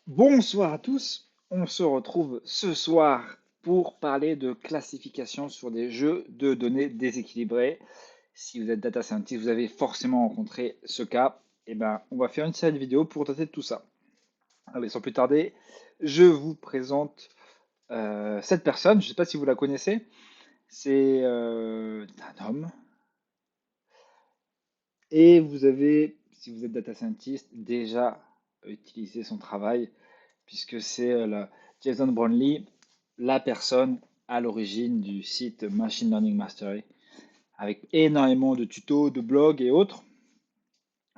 Bonsoir à tous, on se retrouve ce soir pour parler de classification sur des jeux de données déséquilibrés. Si vous êtes data scientist, vous avez forcément rencontré ce cas. Et ben, on va faire une série de vidéos pour tenter de tout ça. Allez, sans plus tarder, je vous présente cette personne. Je ne sais pas si vous la connaissez. C'est un homme. Et vous avez, si vous êtes data scientist, déjà utilisé son travail puisque c'est Jason Brownlee, la personne à l'origine du site Machine Learning Mastery, avec énormément de tutos, de blogs et autres.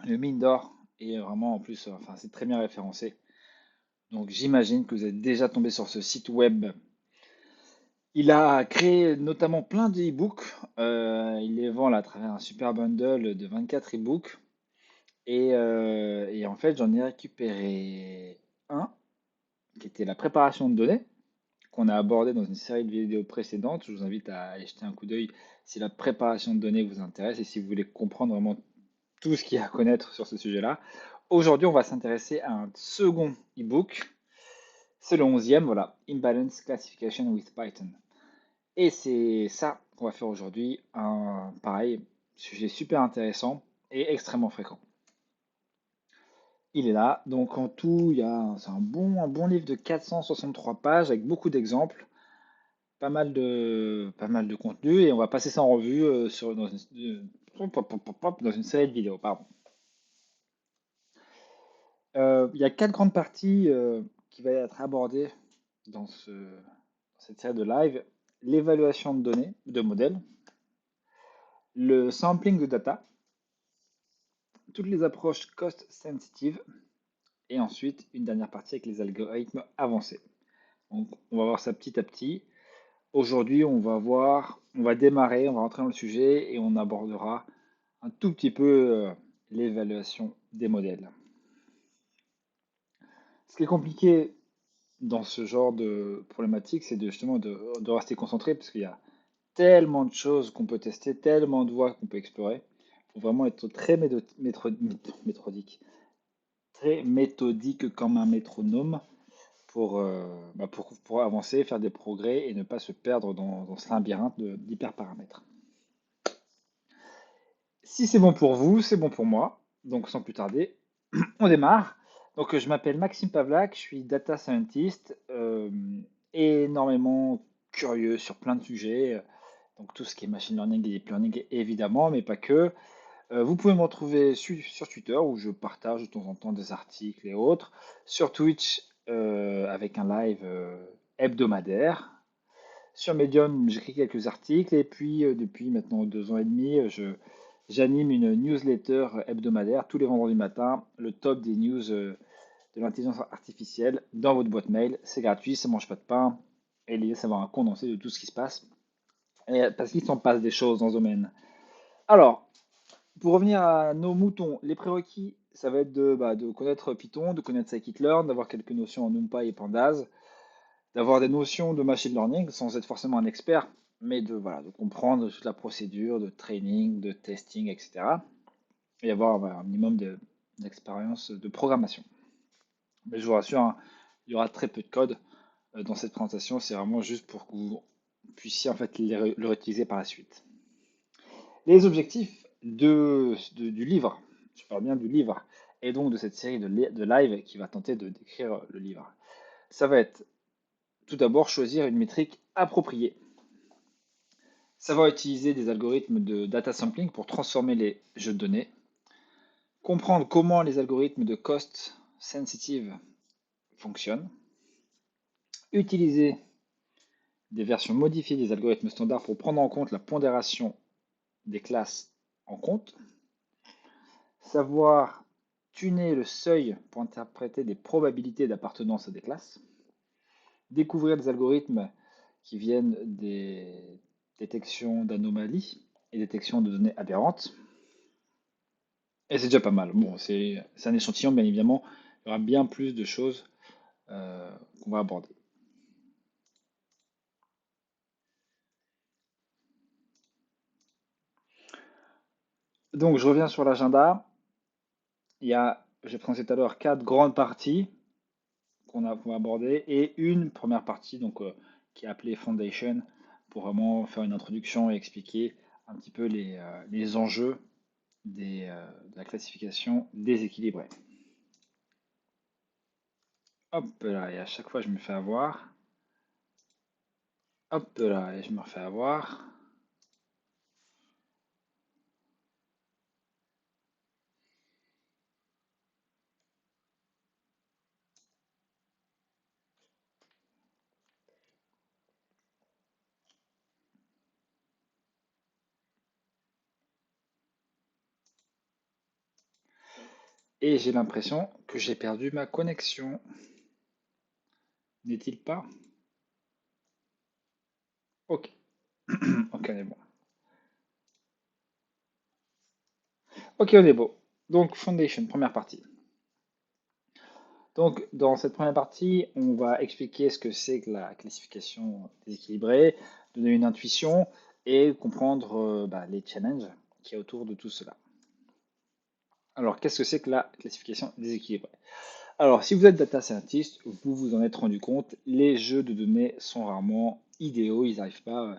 Le mine d'or est vraiment en plus, enfin c'est très bien référencé. Donc j'imagine que vous êtes déjà tombé sur ce site web. Il a créé notamment plein de-books. Il les vend là, à travers un super bundle de 24 e-books. Et en fait, j'en ai récupéré un qui était la préparation de données, qu'on a abordé dans une série de vidéos précédentes. Je vous invite à y jeter un coup d'œil si la préparation de données vous intéresse et si vous voulez comprendre vraiment tout ce qu'il y a à connaître sur ce sujet-là. Aujourd'hui, on va s'intéresser à un second e-book. C'est le 11e, voilà, Imbalance Classification with Python. Et c'est ça qu'on va faire aujourd'hui. Un, pareil, sujet super intéressant et extrêmement fréquent. Il est là. Donc en tout, c'est un bon livre de 463 pages avec beaucoup d'exemples. Pas mal de contenu et on va passer ça en revue dans une série de vidéos. Pardon. Il y a quatre grandes parties qui vont être abordées dans cette série de live. L'évaluation de données, de modèles, le sampling de data, toutes les approches cost sensitive et ensuite une dernière partie avec les algorithmes avancés. Donc, on va voir ça petit à petit. Aujourd'hui, on va démarrer, on va rentrer dans le sujet et on abordera un tout petit peu l'évaluation des modèles. Ce qui est compliqué dans ce genre de problématique, c'est justement de rester concentré parce qu'il y a tellement de choses qu'on peut tester, tellement de voies qu'on peut explorer. Il faut vraiment être très méthodique, très méthodique comme un métronome pour avancer, faire des progrès et ne pas se perdre dans ce labyrinthe d'hyperparamètres. Si c'est bon pour vous, c'est bon pour moi. Donc sans plus tarder, on démarre. Donc je m'appelle Maxime Pavlak, je suis data scientist, énormément curieux sur plein de sujets. Donc tout ce qui est machine learning et deep learning évidemment, mais pas que. Vous pouvez me retrouver sur Twitter où je partage de temps en temps des articles et autres. Sur Twitch avec un live hebdomadaire. Sur Medium, j'écris quelques articles et puis depuis maintenant 2 ans et demi, j'anime une newsletter hebdomadaire tous les vendredis matins, le top des news de l'intelligence artificielle dans votre boîte mail. C'est gratuit, ça ne mange pas de pain et l'idée c'est d'avoir un condensé de tout ce qui se passe parce qu'il s'en passe des choses dans ce domaine. Alors, pour revenir à nos moutons, les prérequis, ça va être de connaître Python, de connaître scikit-learn, d'avoir quelques notions en NumPy et Pandas, d'avoir des notions de machine learning sans être forcément un expert, mais de comprendre toute la procédure de training, de testing, etc. Et avoir un minimum d'expérience de programmation. Mais je vous rassure, hein, il y aura très peu de code dans cette présentation. C'est vraiment juste pour que vous puissiez en fait le réutiliser par la suite. Les objectifs du livre, je parle bien du livre, et donc de cette série de live qui va tenter de décrire le livre. Ça va être tout d'abord choisir une métrique appropriée. Savoir utiliser des algorithmes de data sampling pour transformer les jeux de données. Comprendre comment les algorithmes de cost sensitive fonctionnent. Utiliser des versions modifiées des algorithmes standards pour prendre en compte la pondération des classes en compte. Savoir tuner le seuil pour interpréter des probabilités d'appartenance à des classes. Découvrir des algorithmes qui viennent des détections d'anomalies et détections de données aberrantes. Et c'est déjà pas mal. Bon, c'est un échantillon, bien évidemment. Il y aura bien plus de choses qu'on va aborder. Donc, je reviens sur l'agenda. J'ai présenté tout à l'heure quatre grandes parties qu'on va aborder et une première partie donc, qui est appelée Foundation pour vraiment faire une introduction et expliquer un petit peu les enjeux de la classification déséquilibrée. Hop là, et à chaque fois je me fais avoir. Hop là, et je me refais avoir. Et j'ai l'impression que j'ai perdu ma connexion. N'est-il pas? Ok. Ok, on est bon. Ok, on est beau. Donc, Foundation, première partie. Donc, dans cette première partie, on va expliquer ce que c'est que la classification déséquilibrée, donner une intuition et comprendre les challenges qu'il y a autour de tout cela. Alors, qu'est-ce que c'est que la classification déséquilibrée? Alors, si vous êtes data scientist, vous vous en êtes rendu compte, les jeux de données sont rarement idéaux, ils n'arrivent pas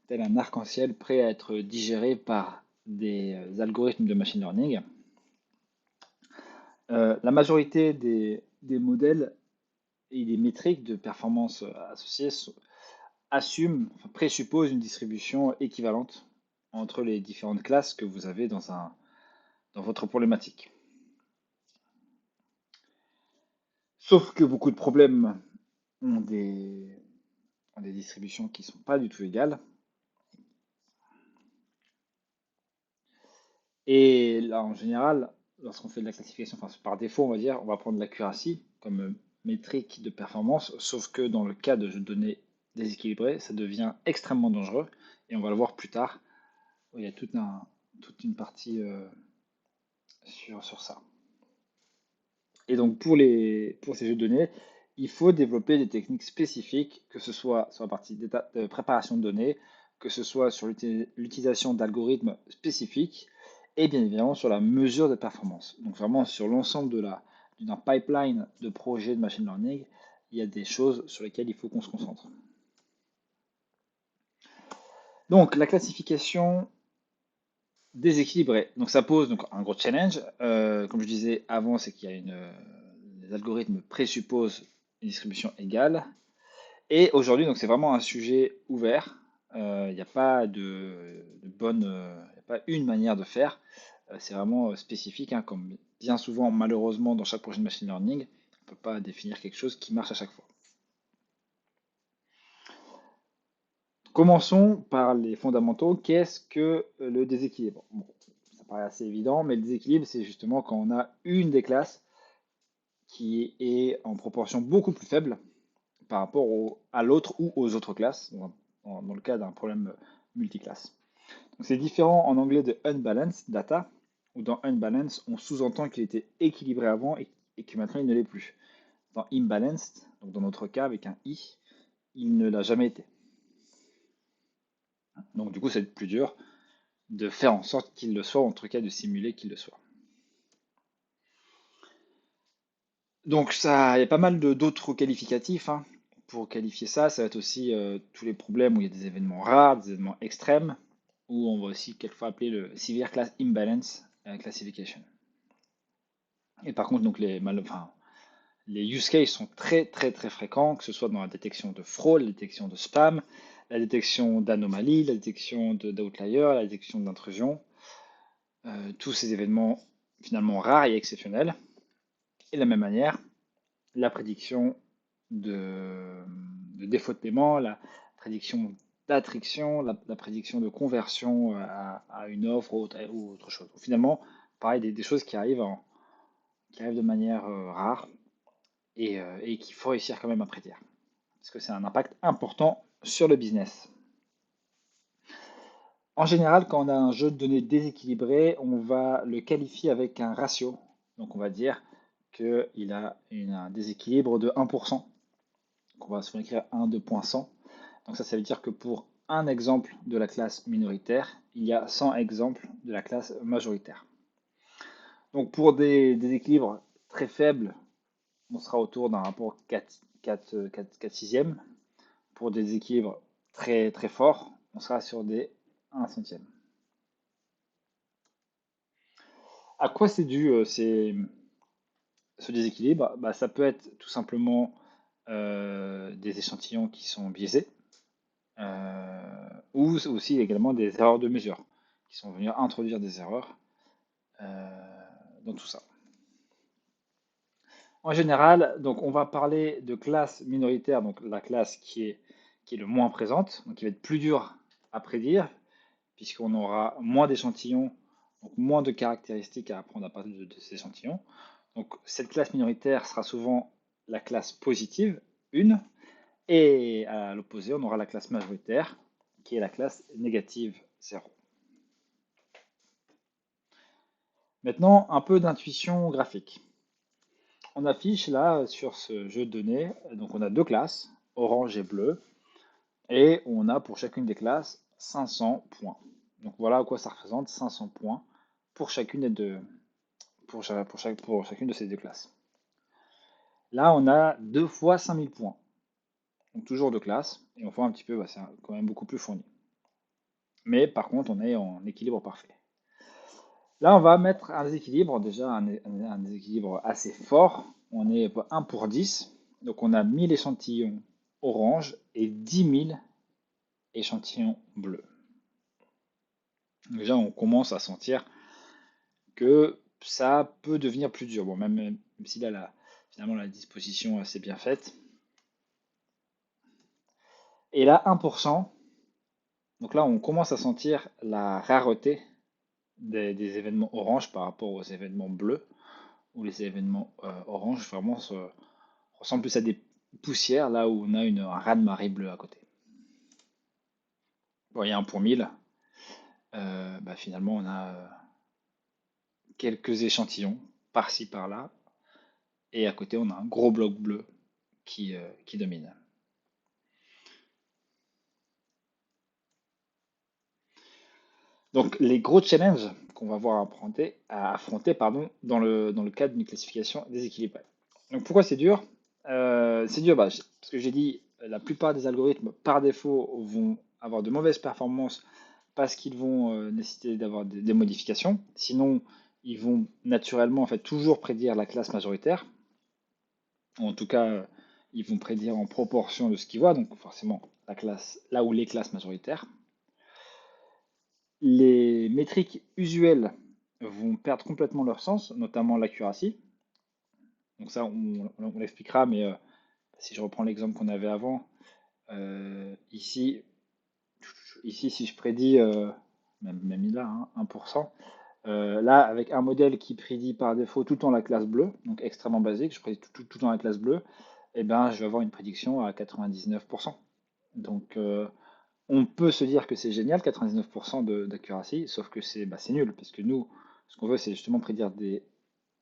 tel un arc-en-ciel prêt à être digéré par des algorithmes de machine learning. La majorité des modèles et des métriques de performance associées assument, enfin, présupposent une distribution équivalente entre les différentes classes que vous avez dans votre problématique. Sauf que beaucoup de problèmes ont des distributions qui ne sont pas du tout égales. Et là, en général, lorsqu'on fait de la classification, enfin par défaut, on va dire, on va prendre l'accuracy comme métrique de performance, sauf que dans le cas de données déséquilibrées, ça devient extrêmement dangereux, et on va le voir plus tard, où il y a toute une partie sur ça. Et donc pour ces jeux de données, il faut développer des techniques spécifiques, que ce soit sur la partie de préparation de données, que ce soit sur l'utilisation d'algorithmes spécifiques, et bien évidemment sur la mesure de performance. Donc vraiment sur l'ensemble d'un pipeline de projets de machine learning, il y a des choses sur lesquelles il faut qu'on se concentre. Donc la classification déséquilibrée. Donc ça pose donc un gros challenge. Comme je disais avant, c'est qu'il y a les algorithmes présupposent une distribution égale. Et aujourd'hui, donc c'est vraiment un sujet ouvert. Il n'y a pas de bonne, il y a pas une manière de faire. C'est vraiment spécifique, hein, comme bien souvent, malheureusement, dans chaque projet de machine learning, on ne peut pas définir quelque chose qui marche à chaque fois. Commençons par les fondamentaux. Qu'est-ce que le déséquilibre? Bon, ça paraît assez évident, mais le déséquilibre, c'est justement quand on a une des classes qui est en proportion beaucoup plus faible par rapport à l'autre ou aux autres classes, dans le cas d'un problème multiclasse. Donc c'est différent en anglais de unbalanced data, où dans unbalanced, on sous-entend qu'il était équilibré avant et que maintenant il ne l'est plus. Dans imbalanced, donc dans notre cas avec un i, il ne l'a jamais été. Donc du coup, c'est plus dur de faire en sorte qu'il le soit, ou en tout cas de simuler qu'il le soit. Donc ça, il y a pas mal d'autres qualificatifs, hein. Pour qualifier ça, ça va être aussi tous les problèmes où il y a des événements rares, des événements extrêmes, ou on va aussi quelquefois appeler le Severe Class Imbalance Classification. Et par contre, donc les use cases sont très très très fréquents, que ce soit dans la détection de fraude, la détection de spam, la détection d'anomalies, la détection d'outliers, la détection d'intrusion, tous ces événements finalement rares et exceptionnels. Et de la même manière, la prédiction de défaut de paiement, la prédiction d'attrition, la prédiction de conversion à une offre ou autre chose. Donc, finalement, pareil, des choses qui arrivent de manière rare et qu'il faut réussir quand même à prédire. Parce que c'est un impact important sur le business. En général, quand on a un jeu de données déséquilibré, on va le qualifier avec un ratio. Donc on va dire qu'il a un déséquilibre de 1%. Donc on va souvent écrire 1, 2.100. Donc ça veut dire que pour un exemple de la classe minoritaire, il y a 100 exemples de la classe majoritaire. Donc pour des équilibres très faibles, on sera autour d'un rapport 4 sixièmes. Pour des équilibres très très forts, on sera sur des 1 centième. À quoi c'est dû ce déséquilibre? Bah, ça peut être tout simplement des échantillons qui sont biaisés, ou aussi également des erreurs de mesure qui sont venues introduire des erreurs dans tout ça. En général, donc on va parler de classe minoritaire, donc la classe qui est le moins présente, donc qui va être plus dure à prédire, puisqu'on aura moins d'échantillons, donc moins de caractéristiques à apprendre à partir de ces échantillons. Donc cette classe minoritaire sera souvent la classe positive, 1, et à l'opposé, on aura la classe majoritaire, qui est la classe négative, 0. Maintenant, un peu d'intuition graphique. On affiche là sur ce jeu de données, donc on a deux classes, orange et bleu, et on a pour chacune des classes 500 points. Donc voilà à quoi ça représente, 500 points pour chacune des deux, pour chacune de ces deux classes. Là, on a 2 fois 5000 points, donc toujours deux classes, et on voit un petit peu, bah, c'est quand même beaucoup plus fourni. Mais par contre, on est en équilibre parfait. Là, on va mettre un déséquilibre, déjà un déséquilibre assez fort. On est 1 pour 10. Donc on a 1000 échantillons orange et 10 000 échantillons bleus. Déjà, on commence à sentir que ça peut devenir plus dur. Bon, même si là, finalement, la disposition est assez bien faite. Et là, 1%. Donc là, on commence à sentir la rareté des événements orange par rapport aux événements bleus, où les événements orange vraiment ressemblent plus à des poussières, là où on a un raz-de-marée bleu à côté. Bon, il y a 1 pour 1000. Bah, finalement, on a quelques échantillons par-ci par-là, et à côté, on a un gros bloc bleu qui domine. Donc, les gros challenges qu'on va voir affronter dans le cadre d'une classification déséquilibrée. Donc, pourquoi c'est dur? C'est dur parce que j'ai dit, la plupart des algorithmes, par défaut, vont avoir de mauvaises performances parce qu'ils vont nécessiter d'avoir des modifications. Sinon, ils vont naturellement en fait toujours prédire la classe majoritaire. Ou en tout cas, ils vont prédire en proportion de ce qu'ils voient, donc forcément la classe, là où les classes majoritaires. Les métriques usuelles vont perdre complètement leur sens, notamment l'accuracy. Donc ça, on l'expliquera, mais si je reprends l'exemple qu'on avait avant, ici, si je prédis, même là, hein, 1%, là, avec un modèle qui prédit par défaut tout le temps la classe bleue, donc extrêmement basique, je prédis tout le temps la classe bleue, et ben, je vais avoir une prédiction à 99%. Donc, on peut se dire que c'est génial, 99% d'accuracy, sauf que c'est nul, parce que nous, ce qu'on veut, c'est justement prédire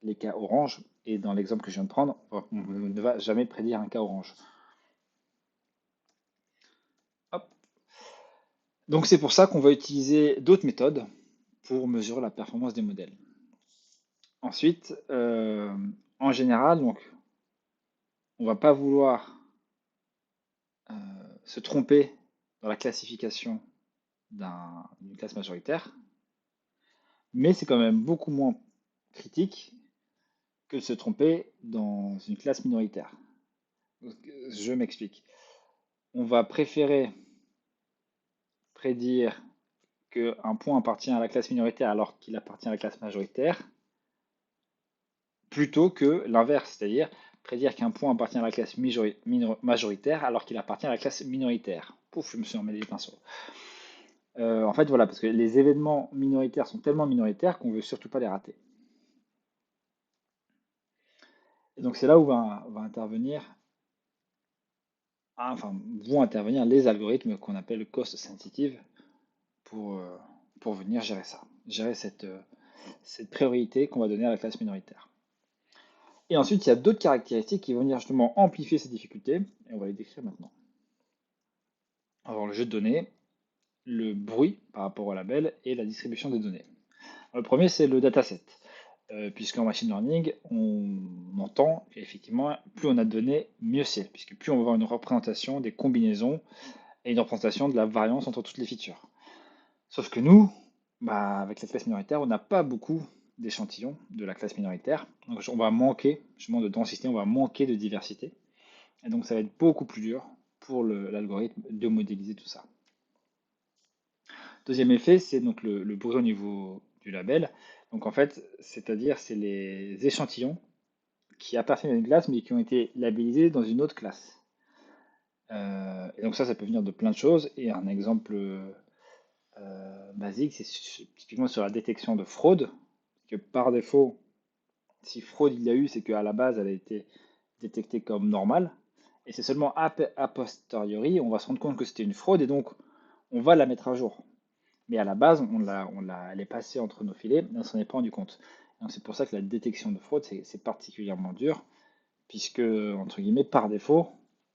les cas orange, et dans l'exemple que je viens de prendre, on ne va jamais prédire un cas orange. Hop. Donc c'est pour ça qu'on va utiliser d'autres méthodes pour mesurer la performance des modèles. Ensuite, en général, donc, on ne va pas vouloir se tromper dans la classification d'une classe majoritaire, mais c'est quand même beaucoup moins critique que de se tromper dans une classe minoritaire. Je m'explique. On va préférer prédire qu'un point appartient à la classe minoritaire alors qu'il appartient à la classe majoritaire, plutôt que l'inverse, c'est-à-dire prédire qu'un point appartient à la classe majoritaire alors qu'il appartient à la classe minoritaire. Pouf, je me suis emmêlé les pinceaux. En fait, voilà, parce que les événements minoritaires sont tellement minoritaires qu'on ne veut surtout pas les rater. Et donc c'est là où vont intervenir les algorithmes qu'on appelle cost sensitive pour, euh, pour venir gérer ça, gérer cette priorité qu'on va donner à la classe minoritaire. Et ensuite, il y a d'autres caractéristiques qui vont venir justement amplifier ces difficultés, et on va les décrire maintenant. Alors, le jeu de données, le bruit par rapport au label et la distribution des données. Alors, le premier, c'est le dataset. puisqu'en machine learning, on entend qu'effectivement, plus on a de données, mieux c'est, puisque plus on va avoir une représentation des combinaisons et une représentation de la variance entre toutes les features. Sauf que nous, bah, avec la classe minoritaire, on n'a pas beaucoup d'échantillons de la classe minoritaire. Donc on va manquer justement de densité, on va manquer de diversité. Et donc ça va être beaucoup plus dur pour l'algorithme de modéliser tout ça. Deuxième effet, c'est donc le bruit au niveau du label. Donc en fait, c'est-à-dire c'est les échantillons qui appartiennent à une classe mais qui ont été labellisés dans une autre classe. Et donc ça peut venir de plein de choses. Et un exemple basique, c'est typiquement sur la détection de fraude, que par défaut, si fraude il y a eu, c'est qu'à la base, elle a été détectée comme normale. Et c'est seulement a posteriori, on va se rendre compte que c'était une fraude et donc on va la mettre à jour. Mais à la base, elle est passée entre nos filets et on s'en est pas rendu compte. Donc c'est pour ça que la détection de fraude, c'est particulièrement dur, puisque, entre guillemets, par défaut,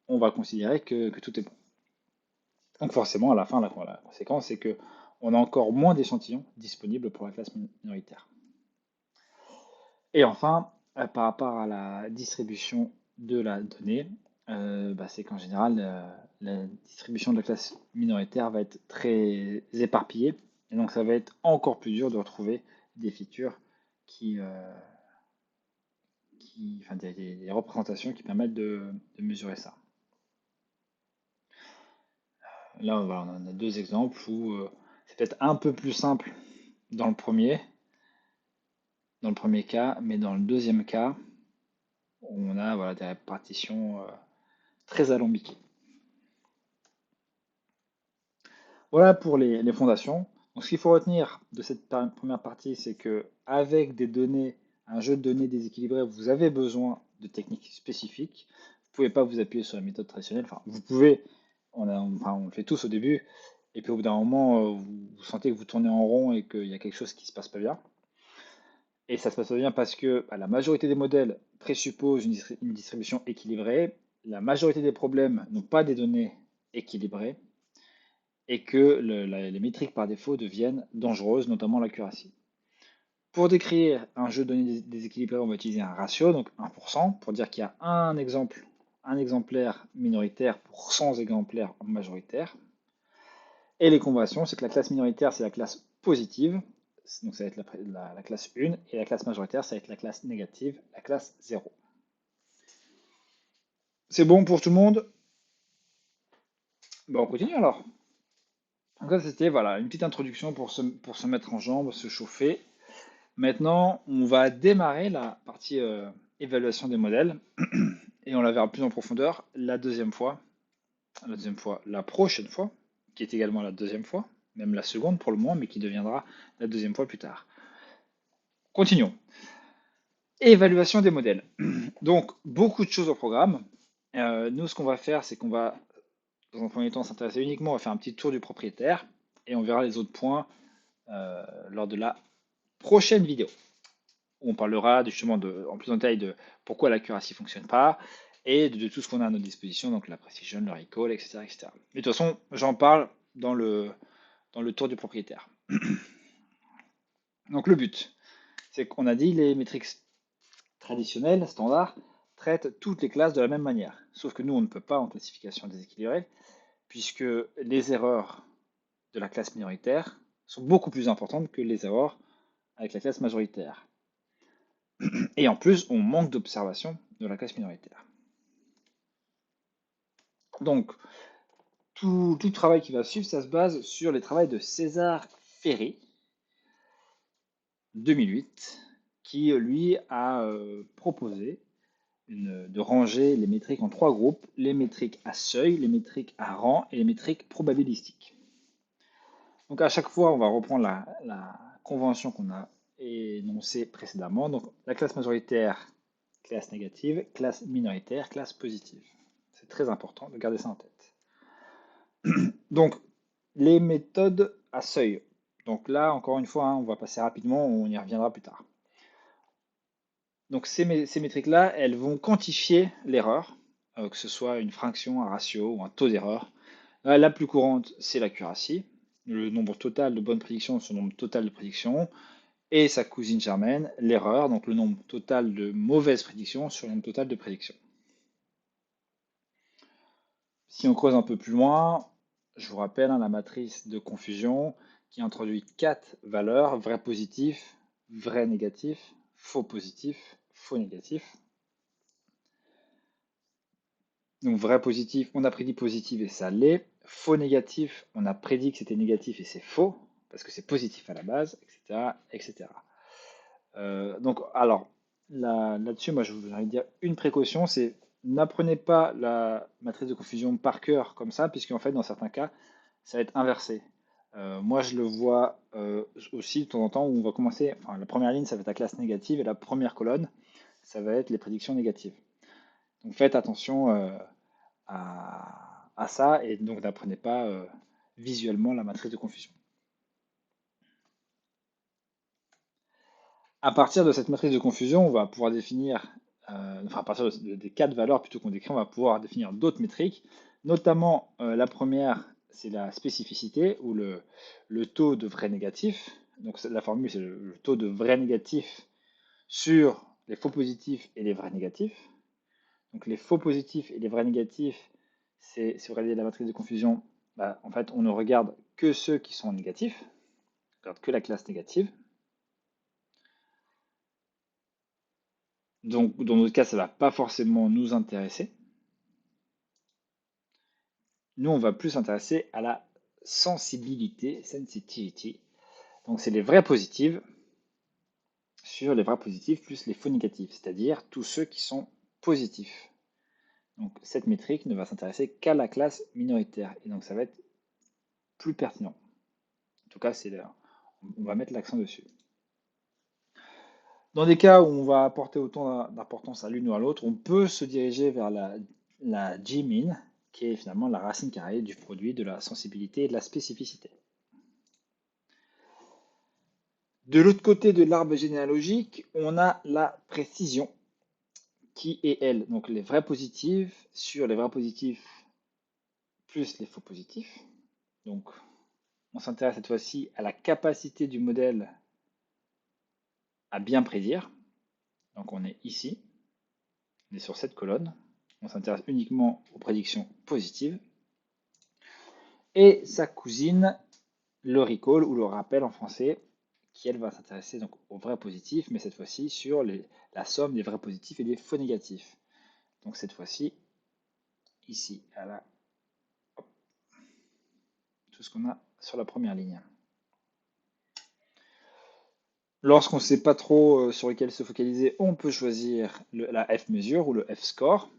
on va considérer que tout est bon. Donc forcément, à la fin, la conséquence, c'est que on a encore moins d'échantillons disponibles pour la classe minoritaire. Et enfin, par rapport à la distribution de la donnée, c'est qu'en général, la distribution de la classe minoritaire va être très éparpillée, et donc ça va être encore plus dur de retrouver des features qui, enfin, des représentations qui permettent de mesurer ça. Là, voilà, on a deux exemples où c'est peut-être un peu plus simple dans dans le premier cas, mais dans le deuxième cas, on a voilà, des répartitions très alambiquées. Voilà pour les fondations. Donc, ce qu'il faut retenir de cette première partie, c'est que avec des données, un jeu de données déséquilibré, vous avez besoin de techniques spécifiques. Vous ne pouvez pas vous appuyer sur la méthode traditionnelle. Enfin, vous pouvez, on le fait tous au début, et puis au bout d'un moment, vous sentez que vous tournez en rond et qu'il y a quelque chose qui ne se passe pas bien. Et ça se passe pas bien parce que la majorité des modèles présupposent une distribution équilibrée. La majorité des problèmes n'ont pas des données équilibrées et que les métriques par défaut deviennent dangereuses, notamment l'accuracy. Pour décrire un jeu de données déséquilibré, on va utiliser un ratio, donc 1%, pour dire qu'il y a un exemplaire minoritaire pour 100 exemplaires majoritaires. Et les conventions, c'est que la classe minoritaire, c'est la classe positive, donc ça va être la classe 1, et la classe majoritaire, ça va être la classe négative, la classe 0. C'est bon pour tout le monde? Bon, on continue alors. Donc ça, c'était voilà, une petite introduction pour se mettre en jambes, se chauffer. Maintenant, on va démarrer la partie évaluation des modèles et on la verra plus en profondeur la prochaine fois, qui est également la deuxième fois, même la seconde pour le moment, mais qui deviendra la deuxième fois plus tard. Continuons. Évaluation des modèles. Donc, beaucoup de choses au programme. Nous, ce qu'on va faire, c'est qu'on va, dans un premier temps, s'intéresser uniquement, on va faire un petit tour du propriétaire et on verra les autres points lors de la prochaine vidéo. On parlera justement en plus en détail de pourquoi l'accuracy ne fonctionne pas et de tout ce qu'on a à notre disposition, donc la precision, le recall, etc., etc. Mais de toute façon, j'en parle dans le tour du propriétaire. Donc le but, c'est qu'on a dit les métriques traditionnelles, standards, traitent toutes les classes de la même manière. Sauf que nous, on ne peut pas en classification déséquilibrée, puisque les erreurs de la classe minoritaire sont beaucoup plus importantes que les erreurs avec la classe majoritaire. Et en plus, on manque d'observation de la classe minoritaire. Donc, tout le travail qui va suivre, ça se base sur les travaux de César Ferry, 2008, qui lui a proposé de ranger les métriques en trois groupes, les métriques à seuil, les métriques à rang et les métriques probabilistiques. Donc à chaque fois, on va reprendre la convention qu'on a énoncée précédemment. Donc la classe majoritaire, classe négative, classe minoritaire, classe positive. C'est très important de garder ça en tête. Donc, les méthodes à seuil. Donc là, encore une fois, on va passer rapidement, on y reviendra plus tard. Donc ces métriques-là, elles vont quantifier l'erreur, que ce soit une fraction, un ratio ou un taux d'erreur. La plus courante, c'est l'accuracy, le nombre total de bonnes prédictions sur le nombre total de prédictions. et sa cousine germaine, l'erreur, donc le nombre total de mauvaises prédictions sur le nombre total de prédictions. Si on creuse un peu plus loin, je vous rappelle la matrice de confusion qui introduit 4 valeurs, vrai positif, vrai négatif, faux positif, faux négatif. Donc vrai positif, on a prédit positif et ça l'est. Faux négatif, on a prédit que c'était négatif et c'est faux, parce que c'est positif à la base, etc. etc. Donc alors, là-dessus, moi je voudrais dire une précaution, c'est n'apprenez pas la matrice de confusion par cœur comme ça, puisqu'en fait dans certains cas, ça va être inversé. Moi je le vois aussi de temps en temps où on va commencer, enfin la première ligne ça va être la classe négative et la première colonne, ça va être les prédictions négatives. Donc faites attention à ça et donc n'apprenez pas visuellement la matrice de confusion. À partir de cette matrice de confusion, on va pouvoir définir, enfin à partir des 4 valeurs plutôt qu'on décrit, on va pouvoir définir d'autres métriques, notamment la première, c'est la spécificité ou le taux de vrai négatif. Donc la formule, c'est le taux de vrai négatif sur les faux positifs et les vrais négatifs. Donc les faux positifs et les vrais négatifs, c'est, si vous regardez la matrice de confusion, bah, en fait, on ne regarde que ceux qui sont négatifs, on regarde que la classe négative. Donc dans notre cas, ça ne va pas forcément nous intéresser. Nous, on va plus s'intéresser à la sensibilité, sensitivity. Donc c'est les vrais positifs sur les vrais positifs plus les faux négatifs, c'est-à-dire tous ceux qui sont positifs. Donc cette métrique ne va s'intéresser qu'à la classe minoritaire et donc ça va être plus pertinent. En tout cas, on va mettre l'accent dessus. Dans des cas où on va apporter autant d'importance à l'une ou à l'autre, on peut se diriger vers la G-min, qui est finalement la racine carrée du produit de la sensibilité et de la spécificité. De l'autre côté de l'arbre généalogique, on a la précision, qui est elle, donc les vrais positifs sur les vrais positifs plus les faux positifs. Donc, on s'intéresse cette fois-ci à la capacité du modèle à bien prédire. Donc, on est ici, on est sur cette colonne. On s'intéresse uniquement aux prédictions positives. Et sa cousine, le recall ou le rappel en français, qui elle va s'intéresser donc aux vrais positifs, mais cette fois-ci sur la somme des vrais positifs et des faux négatifs. Donc cette fois-ci, ici, à la, hop, tout ce qu'on a sur la première ligne. Lorsqu'on ne sait pas trop sur lequel se focaliser, on peut choisir la F-mesure ou le F-score,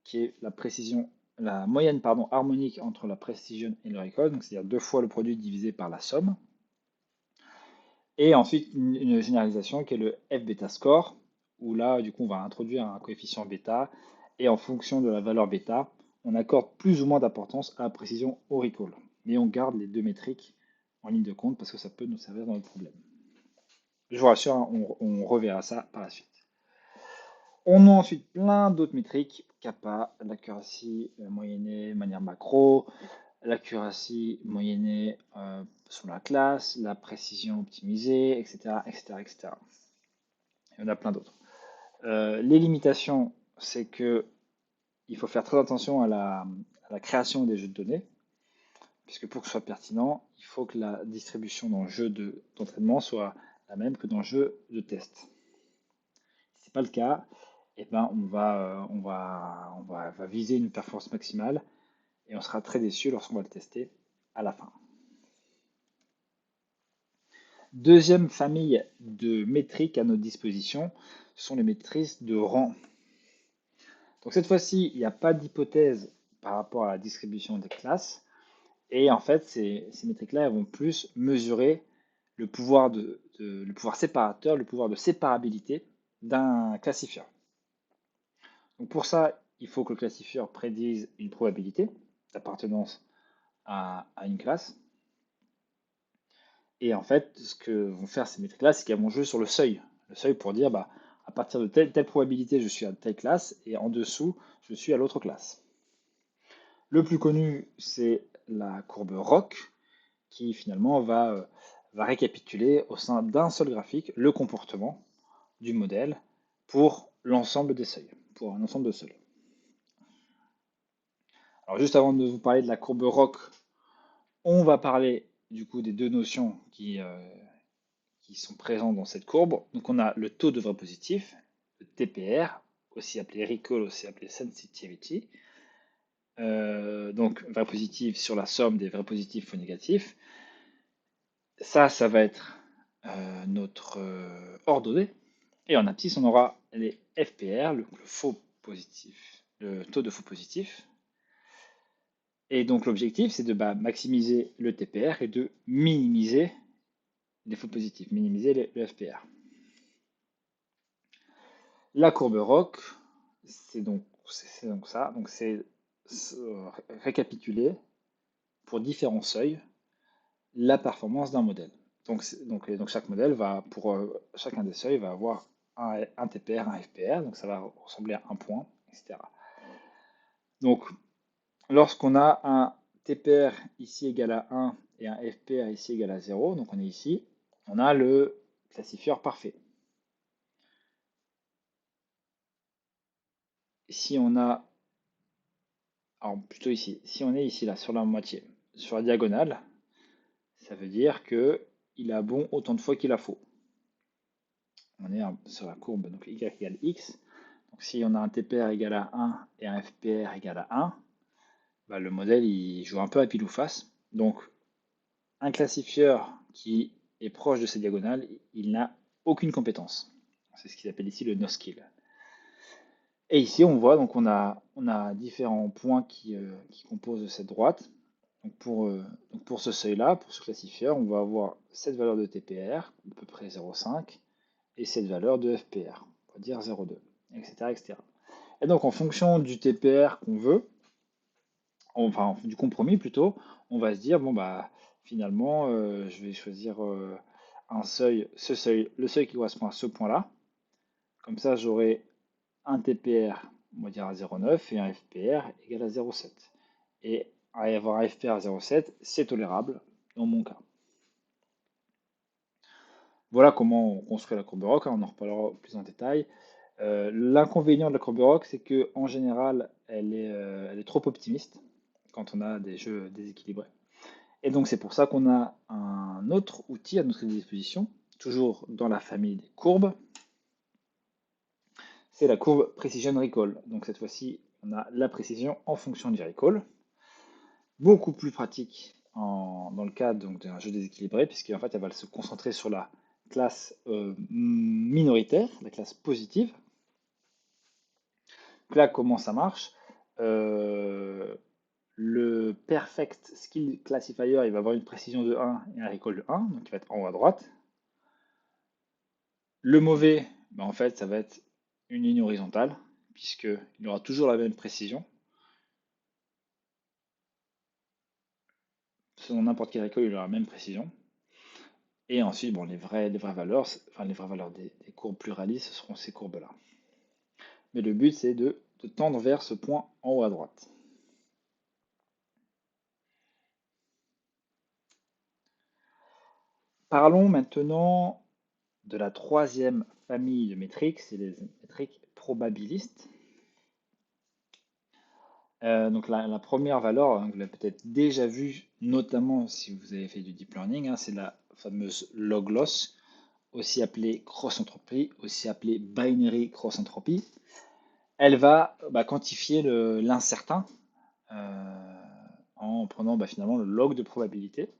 qui est la précision, la moyenne harmonique entre la precision et le recall, donc c'est-à-dire 2 fois le produit divisé par la somme. Et ensuite une généralisation qui est le F-beta score, où là du coup on va introduire un coefficient bêta, et en fonction de la valeur bêta, on accorde plus ou moins d'importance à la précision au recall. Mais on garde les deux métriques en ligne de compte parce que ça peut nous servir dans le problème. Je vous rassure, hein, on reverra ça par la suite. On a ensuite plein d'autres métriques, kappa, l'accuracy moyennée de manière macro, l'accuracy moyennée sur la classe, la précision optimisée, etc. etc., etc. Il y en a plein d'autres. Les limitations, c'est que il faut faire très attention à la création des jeux de données, puisque pour que ce soit pertinent, il faut que la distribution dans le jeu d'entraînement soit la même que dans le jeu de test. Si ce n'est pas le cas, eh ben on va viser une performance maximale et on sera très déçu lorsqu'on va le tester à la fin. Deuxième famille de métriques à notre disposition sont les métriques de rang. Donc cette fois-ci, il n'y a pas d'hypothèse par rapport à la distribution des classes. Et en fait, ces métriques-là vont plus mesurer le pouvoir le pouvoir séparateur, le pouvoir de séparabilité d'un classifieur. Donc pour ça, il faut que le classifieur prédise une probabilité d'appartenance à une classe. Et en fait, ce que vont faire ces métriques-là, c'est qu'elles vont jouer sur le seuil. Le seuil pour dire, bah, à partir de telle probabilité, je suis à telle classe, et en dessous, je suis à l'autre classe. Le plus connu, c'est la courbe ROC, qui finalement va va récapituler au sein d'un seul graphique le comportement du modèle pour l'ensemble des seuils, pour un ensemble de seuils. Alors juste avant de vous parler de la courbe ROC, on va parler du coup des deux notions qui sont présentes dans cette courbe. Donc on a le taux de vrai positif, le TPR, aussi appelé recall, aussi appelé sensitivity. Donc vrai positif sur la somme des vrais positifs faux négatifs. Ça va être notre ordonnée. Et en abscisse, on aura les FPR, le faux positif, le taux de faux positif. Et donc l'objectif, c'est de maximiser le TPR et de minimiser les faux positifs, minimiser le FPR. La courbe ROC, c'est donc ça. Donc c'est récapituler pour différents seuils la performance d'un modèle. Donc chaque modèle va, pour chacun des seuils, va avoir un TPR, un FPR, donc ça va ressembler à un point, etc. Donc lorsqu'on a un TPR ici égal à 1 et un FPR ici égal à 0, donc on est ici, on a le classifieur parfait. Si on a, alors plutôt ici, si on est ici là sur la moitié, sur la diagonale, ça veut dire que il a bon autant de fois qu'il a faux. On est sur la courbe, donc y égale x. Donc si on a un TPR égal à 1 et un FPR égal à 1, le modèle il joue un peu à pile ou face. Donc un classifieur qui est proche de ces diagonales, il n'a aucune compétence. C'est ce qu'ils appellent ici le no skill. Et ici on voit donc on a différents points qui composent cette droite. Donc pour ce seuil-là, pour ce classifieur, on va avoir cette valeur de TPR, à peu près 0,5, et cette valeur de FPR, on va dire 0,2, etc., etc. Et donc en fonction du TPR qu'on veut, enfin du compromis plutôt, on va se dire, bon finalement, je vais choisir un seuil, le seuil qui correspond à ce point-là. Comme ça, j'aurai un TPR, on va dire à 0,9 et un FPR égal à 0,7. Et avoir un FPR à 0,7, c'est tolérable dans mon cas. Voilà comment on construit la courbe ROC, on en reparlera plus en détail. L'inconvénient de la courbe ROC, c'est qu'en général, elle est trop optimiste quand on a des jeux déséquilibrés. Et donc c'est pour ça qu'on a un autre outil à notre disposition, toujours dans la famille des courbes. C'est la courbe Precision Recall. Donc cette fois-ci, on a la précision en fonction du recall. Beaucoup plus pratique dans le cadre d'un jeu déséquilibré, puisqu'en fait, elle va se concentrer sur la classe minoritaire, la classe positive. Donc là, comment ça marche? Le perfect skill classifier, il va avoir une précision de 1 et un recall de 1, donc il va être en haut à droite. Le mauvais, en fait, ça va être une ligne horizontale, puisqu'il aura toujours la même précision. Selon n'importe quel recall, il aura la même précision. Et ensuite, les vraies valeurs, enfin les vraies valeurs des courbes plus réalistes, ce seront ces courbes-là. Mais le but, c'est de tendre vers ce point en haut à droite. Parlons maintenant de la troisième famille de métriques, c'est les métriques probabilistes. Donc la première valeur, vous l'avez peut-être déjà vue, notamment si vous avez fait du deep learning, c'est la fameuse log loss, aussi appelée cross-entropie, aussi appelée binary cross-entropie. Elle va quantifier l'incertain en prenant finalement le log de probabilité.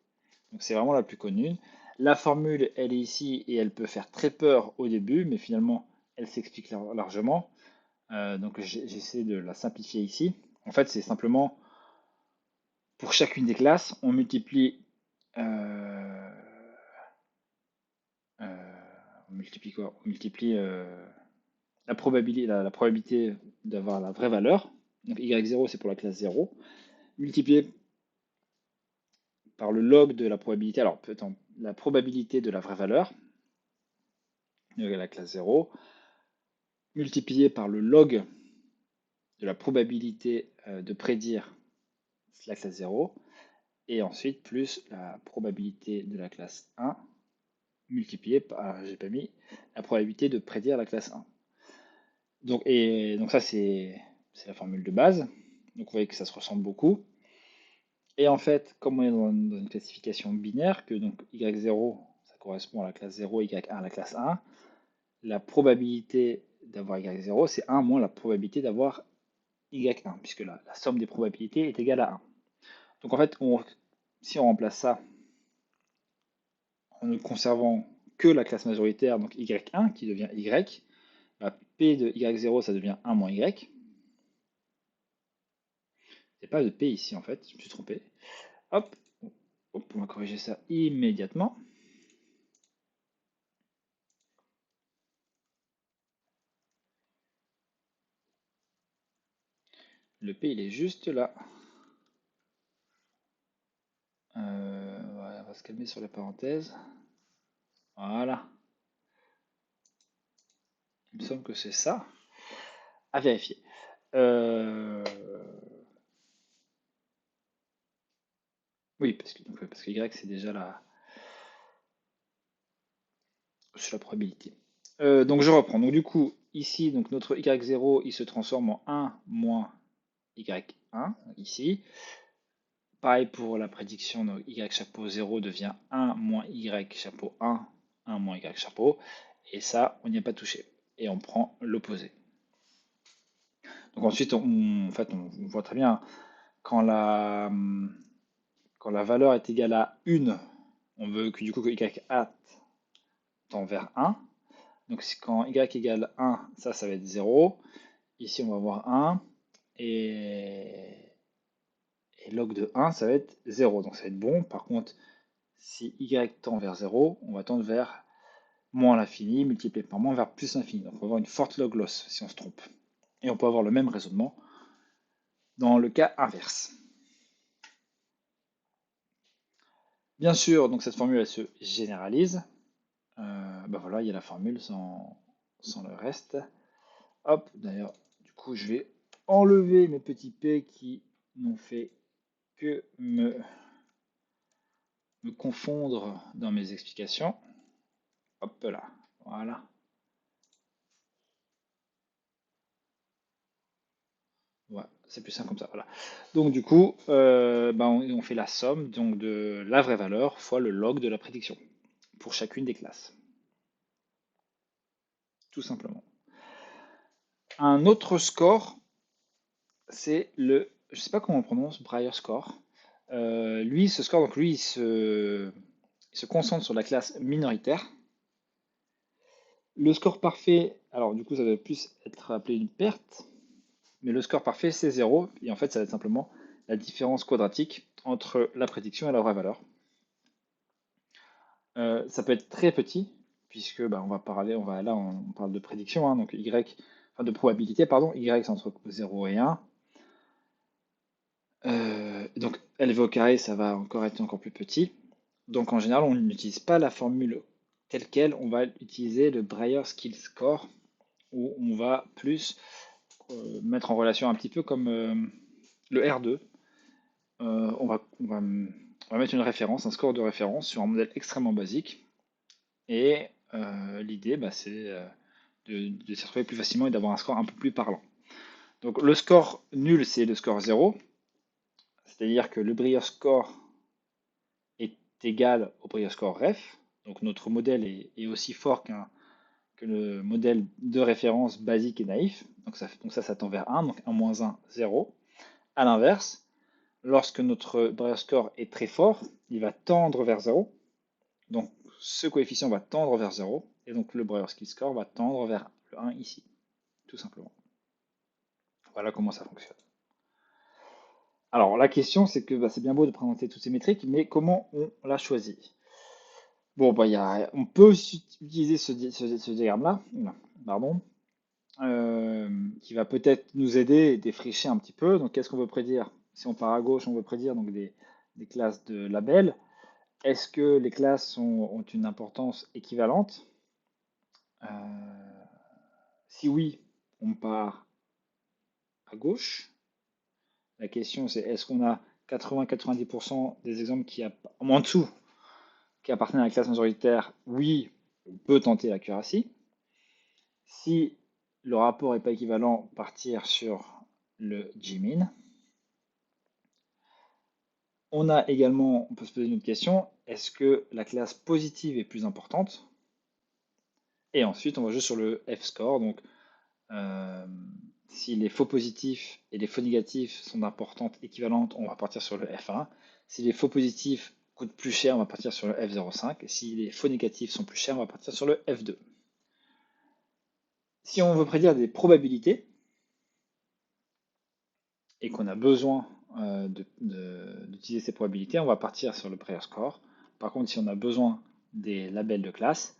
Donc c'est vraiment la plus connue. La formule, elle est ici et elle peut faire très peur au début, mais finalement, elle s'explique largement. Donc j'essaie de la simplifier ici. En fait, c'est simplement pour chacune des classes, on multiplie, quoi? On multiplie la probabilité d'avoir la vraie valeur. Donc y0, c'est pour la classe 0, multiplié par le log de la probabilité. Alors, la probabilité de la vraie valeur, la classe 0, multiplié par le log de la probabilité de prédire la classe 0, et ensuite plus la probabilité de la classe 1 multipliée par, j'ai pas mis, la probabilité de prédire la classe 1. Donc ça, c'est la formule de base. Donc vous voyez que ça se ressemble beaucoup. Et en fait, comme on est dans une classification binaire, que donc y0, ça correspond à la classe 0, y1 à la classe 1, la probabilité d'avoir y0, c'est 1 moins la probabilité d'avoir y1, puisque la somme des probabilités est égale à 1. Donc en fait, si on remplace ça en ne conservant que la classe majoritaire, donc y1 qui devient y, bah, p de y0, ça devient 1 moins y. Il n'y a pas de p ici en fait, je me suis trompé. Hop, hop, on va corriger ça immédiatement. Le p, il est juste là. Voilà, on va se calmer sur les parenthèses. Voilà. Il me semble que c'est ça. À vérifier. Oui, parce que y, c'est déjà c'est la probabilité. Donc je reprends. Donc du coup, ici, donc notre y0, il se transforme en 1 moins y1, ici. Pareil pour la prédiction, donc y chapeau 0 devient 1 moins y chapeau 1, 1 moins y chapeau. Et ça, on n'y a pas touché. Et on prend l'opposé. Donc ensuite, en fait, on voit très bien, quand la, quand la valeur est égale à 1, on veut que du coup que y tend vers 1. Donc quand y égale 1, ça va être 0. Ici, on va avoir 1. Et log de 1, ça va être 0. Donc ça va être bon. Par contre, si y tend vers 0, on va tendre vers moins l'infini, multiplié par moins vers plus l'infini. Donc on va avoir une forte log loss si on se trompe. Et on peut avoir le même raisonnement dans le cas inverse. Bien sûr, donc cette formule elle se généralise. Ben voilà, il y a la formule sans le reste. Hop, d'ailleurs, du coup, je vais enlever mes petits p qui n'ont fait que me confondre dans mes explications. Hop là, voilà. Ouais, c'est plus simple comme ça. Voilà. Donc du coup, ben, on fait la somme donc, de la vraie valeur fois le log de la prédiction pour chacune des classes. Tout simplement. Un autre score, c'est le, je sais pas comment on prononce, Breyer score. Lui, ce score, donc lui, il se concentre sur la classe minoritaire. Le score parfait, alors du coup, ça va plus être appelé une perte, mais le score parfait, c'est 0, et en fait, ça va être simplement la différence quadratique entre la prédiction et la vraie valeur. Ça peut être très petit, puisque bah, on va parler, là, on parle de prédiction, hein, donc y, enfin de probabilité, pardon, y c'est entre 0 et 1. Donc LV au carré, ça va encore être encore plus petit. Donc en général, on n'utilise pas la formule telle quelle, on va utiliser le Breyer Skill Score, où on va plus mettre en relation un petit peu comme le R2. On va mettre une référence, un score de référence sur un modèle extrêmement basique. Et l'idée, bah, c'est de s'y retrouver plus facilement et d'avoir un score un peu plus parlant. Donc le score nul, c'est le score 0. C'est-à-dire que le Breyer score est égal au Breyer score ref. Donc notre modèle est aussi fort que le modèle de référence basique et naïf. Donc ça tend vers 1, donc 1 moins 1, 0. A l'inverse, lorsque notre Breyer score est très fort, il va tendre vers 0. Donc ce coefficient va tendre vers 0. Et donc le Breyer skill score va tendre vers le 1 ici, tout simplement. Voilà comment ça fonctionne. Alors la question, c'est que bah, c'est bien beau de présenter toutes ces métriques, mais comment on l'a choisi? Bon, bah, on peut utiliser ce diagramme-là, pardon, qui va peut-être nous aider et défricher un petit peu. Donc, qu'est-ce qu'on veut prédire? Si on part à gauche, on veut prédire donc des classes de labels. Est-ce que les classes ont une importance équivalente? Si oui, on part à gauche. La question c'est est-ce qu'on a 80-90% des exemples en dessous qui appartiennent à la classe majoritaire, oui, on peut tenter l'accuracy. Si le rapport n'est pas équivalent, partir sur le Gmin. On a également, on peut se poser une autre question, est-ce que la classe positive est plus importante? Et ensuite, on va jouer sur le F-score. Donc, si les faux positifs et les faux négatifs sont d'importance équivalente, on va partir sur le F1. Si les faux positifs coûtent plus cher, on va partir sur le F0,5. Et si les faux négatifs sont plus chers, on va partir sur le F2. Si on veut prédire des probabilités et qu'on a besoin d'utiliser ces probabilités, on va partir sur le prior score. Par contre, si on a besoin des labels de classe,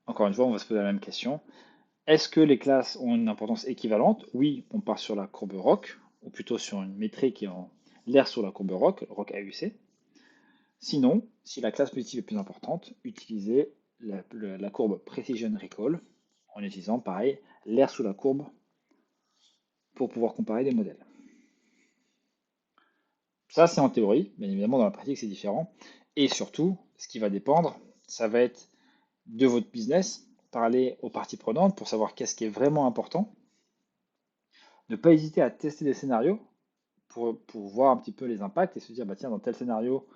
encore une fois, on va se poser la même question. Est-ce que les classes ont une importance équivalente? Oui, on part sur la courbe ROC, ou plutôt sur une métrique qui est en l'air sur la courbe ROC, ROC AUC. Sinon, si la classe positive est plus importante, utilisez la courbe Precision Recall en utilisant, pareil, l'air sous la courbe pour pouvoir comparer des modèles. Ça, c'est en théorie. Bien évidemment, dans la pratique, c'est différent. Et surtout, ce qui va dépendre, ça va être de votre business, parler aux parties prenantes pour savoir qu'est-ce qui est vraiment important. Ne pas hésiter à tester des scénarios pour voir un petit peu les impacts et se dire, bah tiens, dans tel scénario,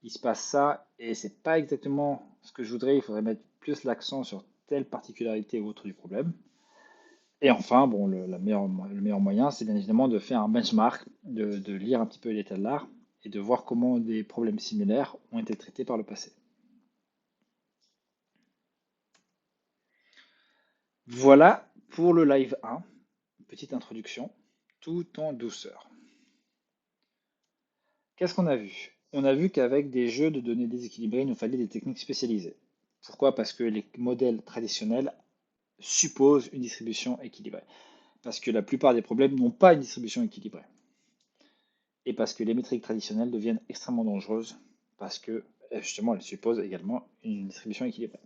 il se passe ça et c'est pas exactement ce que je voudrais, il faudrait mettre plus l'accent sur telle particularité ou autre du problème. Et enfin, bon, le meilleur moyen, c'est bien évidemment de faire un benchmark, de lire un petit peu l'état de l'art et de voir comment des problèmes similaires ont été traités par le passé. Voilà pour le live 1, petite introduction, tout en douceur. Qu'est-ce qu'on a vu? On a vu qu'avec des jeux de données déséquilibrés, il nous fallait des techniques spécialisées. Pourquoi? Parce que les modèles traditionnels supposent une distribution équilibrée. Parce que la plupart des problèmes n'ont pas une distribution équilibrée. Et parce que les métriques traditionnelles deviennent extrêmement dangereuses parce que justement elles supposent également une distribution équilibrée.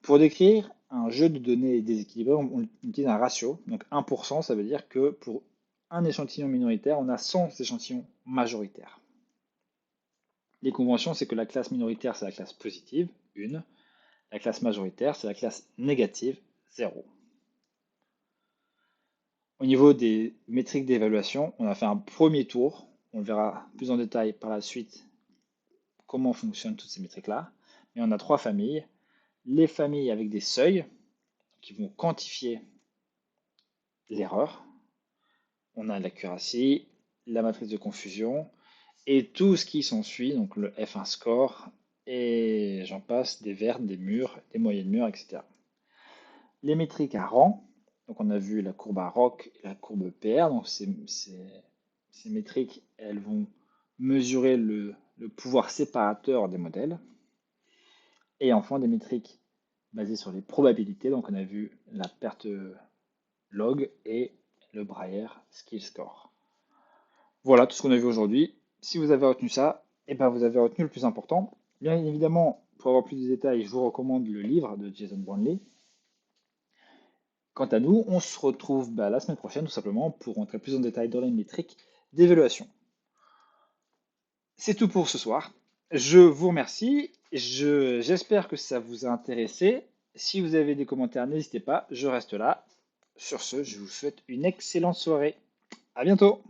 Pour décrire un jeu de données déséquilibré, on utilise un ratio. Donc 1%, ça veut dire que pour un échantillon minoritaire, on a 100 échantillons majoritaires. Les conventions, c'est que la classe minoritaire, c'est la classe positive, 1. La classe majoritaire, c'est la classe négative, 0. Au niveau des métriques d'évaluation, on a fait un premier tour. On verra plus en détail par la suite comment fonctionnent toutes ces métriques-là. Mais on a 3 familles. Les familles avec des seuils qui vont quantifier l'erreur. On a l'accuracy, la matrice de confusion et tout ce qui s'ensuit, donc le F1 score, et j'en passe, des vertes, des mûres, des moyennes mûres, etc. Les métriques à rang, donc on a vu la courbe à ROC et la courbe PR, donc ces métriques, elles vont mesurer le pouvoir séparateur des modèles. Et enfin des métriques basées sur les probabilités, donc on a vu la perte log et le Brayer skill score. Voilà tout ce qu'on a vu aujourd'hui. Si vous avez retenu ça, et ben vous avez retenu le plus important. Bien évidemment, pour avoir plus de détails, je vous recommande le livre de Jason Brownlee. Quant à nous, on se retrouve la semaine prochaine tout simplement pour rentrer plus en détail dans les métriques d'évaluation. C'est tout pour ce soir. Je vous remercie. J'espère que ça vous a intéressé. Si vous avez des commentaires, n'hésitez pas, je reste là. Sur ce, je vous souhaite une excellente soirée. À bientôt.